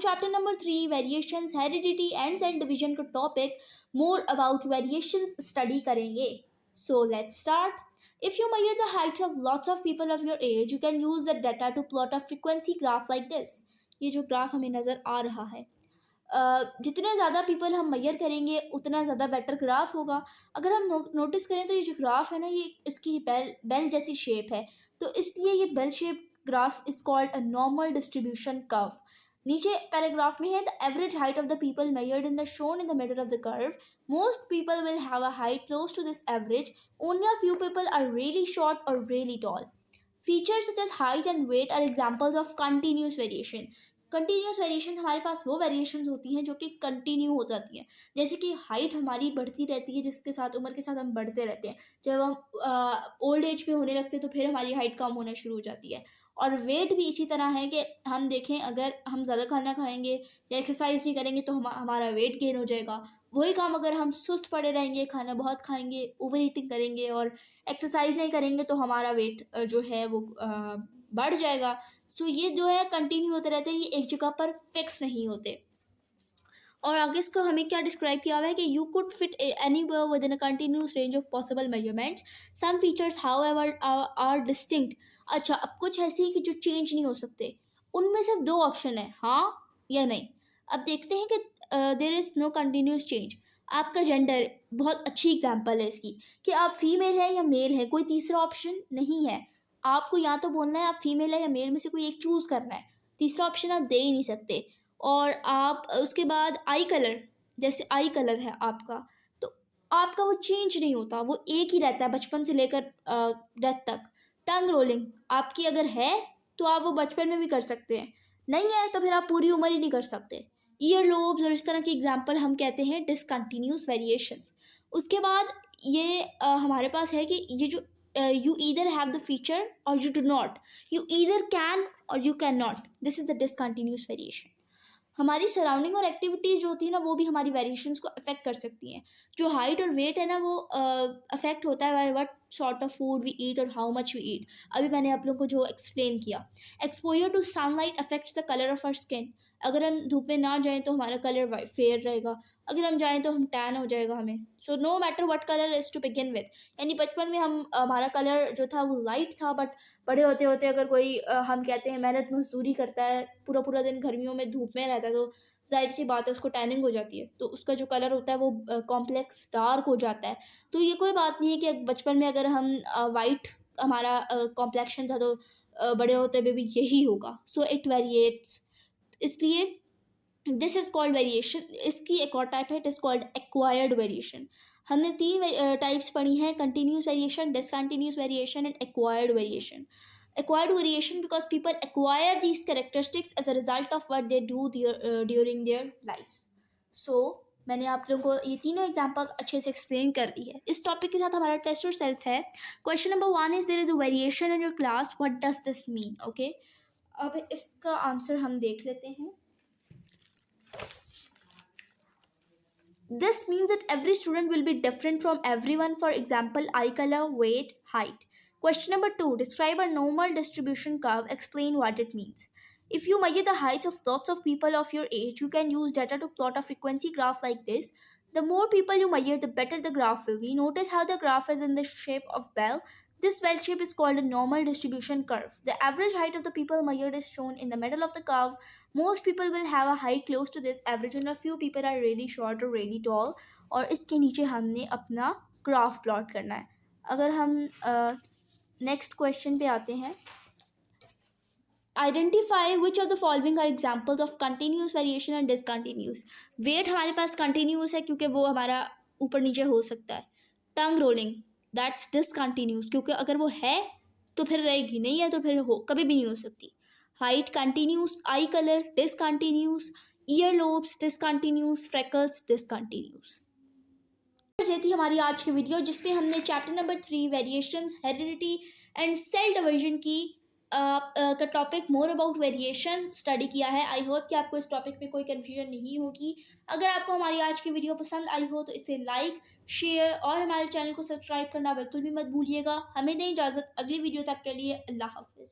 chapter number 3 variations, heredity and cell division का topic more about variations study करेंगे. So let's start. If you measure the heights of lots of people of your age, you can use the data to plot a frequency graph like this. ये जो graph हमें नज़र आ रहा है, जितने ज़्यादा people हम मेजर करेंगे उतना ज़्यादा बेटर ग्राफ होगा. अगर हम नोटिस करें तो ये जो ग्राफ है ना, ये इसकी बेल जैसी शेप है, तो इसलिए ये bell shape graph is called a normal distribution curve. नीचे पैराग्राफ में है the average height of the people measured in the shown in the middle of the curve. Most people will have a height close to this average. Only a few people are really short or really tall. Features such as height and weight are examples of continuous variation. Continuous variation हमारे पास वो variations होती हैं जो कि continue हो जाती हैं. जैसे कि हाइट हमारी बढ़ती रहती है, जिसके साथ उम्र के साथ हम बढ़ते रहते हैं. जब हम ओल्ड एज में होने लगते हैं तो फिर हमारी हाइट कम होना शुरू हो जाती है. और वेट भी इसी तरह है कि हम देखें, अगर हम ज़्यादा खाना खाएंगे या एक्सरसाइज नहीं करेंगे तो हमारा वेट गेन हो जाएगा. वही काम अगर हम सुस्त पड़े रहेंगे, खाना बहुत खाएंगे, ओवर ईटिंग करेंगे और एक्सरसाइज नहीं करेंगे तो हमारा वेट जो है वो बढ़ जाएगा. सो ये जो है कंटिन्यू होते रहते हैं, ये एक जगह पर फिक्स नहीं होते. और आगे इसको हमें क्या डिस्क्राइब किया हुआ है कि you could fit anywhere within a continuous range of possible measurements. Some features however are distinct. अच्छा, अब कुछ ऐसे ही कि जो चेंज नहीं हो सकते. उनमें सिर्फ दो ऑप्शन है, हाँ या नहीं. अब देखते हैं कि there is no continuous change. आपका जेंडर बहुत अच्छी एग्जाम्पल है इसकी, कि आप फीमेल है या मेल है, कोई तीसरा ऑप्शन नहीं है. आपको या तो बोलना है आप फीमेल है या मेल में से कोई एक चूज़ करना है, तीसरा ऑप्शन आप दे ही नहीं सकते. और आप उसके बाद आई कलर, जैसे आई कलर है आपका, तो आपका वो चेंज नहीं होता, वो एक ही रहता है बचपन से लेकर डेथ तक. टंग रोलिंग आपकी अगर है तो आप वो बचपन में भी कर सकते हैं, नहीं है तो फिर आप पूरी उम्र ही नहीं कर सकते. ईयर लोब्स और इस तरह की एग्जाम्पल हम कहते हैं डिसकंटिन्यूस वेरिएशंस. उसके बाद ये हमारे पास है कि ये जो you either have the feature or you do not. You either can or you cannot. This is the discontinuous variation. हमारी सराउंडिंग और एक्टिविटीज़ जो होती है ना, वो भी हमारी वेरिएशंस को अफेक्ट कर सकती हैं. जो हाइट और वेट है ना, वो अफेक्ट होता है by what sort of food we eat और हाउ मच वी ईट. अभी मैंने आप लोगों को जो एक्सप्लेन किया. Exposure to sunlight affects the colour of our skin. अगर हम धूप में ना जाएं तो हमारा कलर फेयर रहेगा, अगर हम जाएं तो हम टैन हो जाएगा हमें. So no matter what colour is to begin with. यानी बचपन में हमारा कलर जो था वो लाइट था, बट बड़े होते होते अगर कोई हम कहते हैं मेहनत मजदूरी करता है, पूरा पूरा दिन गर्मियों में धूप में रहता है, तो जाहिर सी बात है उसको टैनिंग हो जाती है, तो उसका जो कलर होता है वो कॉम्प्लेक्स डार्क हो जाता है. तो ये कोई बात नहीं है कि बचपन में अगर हम वाइट हमारा कॉम्प्लेक्शन था तो बड़े होते हुए भी यही होगा. सो इट वेरिएट्स, इसलिए दिस इज़ कॉल्ड वेरिएशन. इसकी एक और टाइप है, it is called acquired variation. हमने तीन टाइप्स पढ़ी हैं, continuous variation, discontinuous variation and acquired variation. Acquired variation because people acquire these characteristics as a result of what they do during their lives. So मैंने आप लोगों को ये तीनों एग्जाम्पल्स अच्छे से एक्सप्लेन कर दी है. इस टॉपिक के साथ हमारा टेस्ट और सेल्फ है. Question number 1 is there is a variation in your class, what does this mean. Okay, अब इसका आंसर हम देख लेते हैं. This means that every student will be different from everyone. For example, eye color, weight, height. Question number 2. Describe a normal distribution curve. Explain what it means. If you measure the heights of lots of people of your age, you can use data to plot a frequency graph like this. The more people you measure, the better the graph will be. Notice how the graph is in the shape of bell. This bell shape is called a normal distribution curve. The average height of the people measured is shown in the middle of the curve. Most people will have a height close to this average and a few people are really short or really tall. और इसके नीचे हमने अपना graph plot करना है. अगर हम next question पे आते हैं, identify which of the following are examples of continuous variation and discontinuous. Weight हमारे पास कंटिन्यूस है क्योंकि वो हमारा ऊपर नीचे हो सकता है. टंग रोलिंग, दैट्स डिसकंटिन्यूस, क्योंकि अगर वो है तो फिर रहेगी, नहीं है तो फिर कभी भी नहीं हो सकती. Height continuous, eye colour discontinuous, ear lobes discontinuous, freckles discontinuous. ये थी हमारी आज की वीडियो जिसमें हमने chapter number 3 variation, heredity and cell division की का topic more about variation study किया है. आई होप कि आपको इस टॉपिक में कोई कन्फ्यूजन नहीं होगी. अगर आपको हमारी आज की वीडियो पसंद आई हो तो इसे लाइक, शेयर और हमारे चैनल को सब्सक्राइब करना बिल्कुल भी मत भूलिएगा. हमें दें इजाज़त, अगली वीडियो तक के लिए अल्लाह हाफिज़.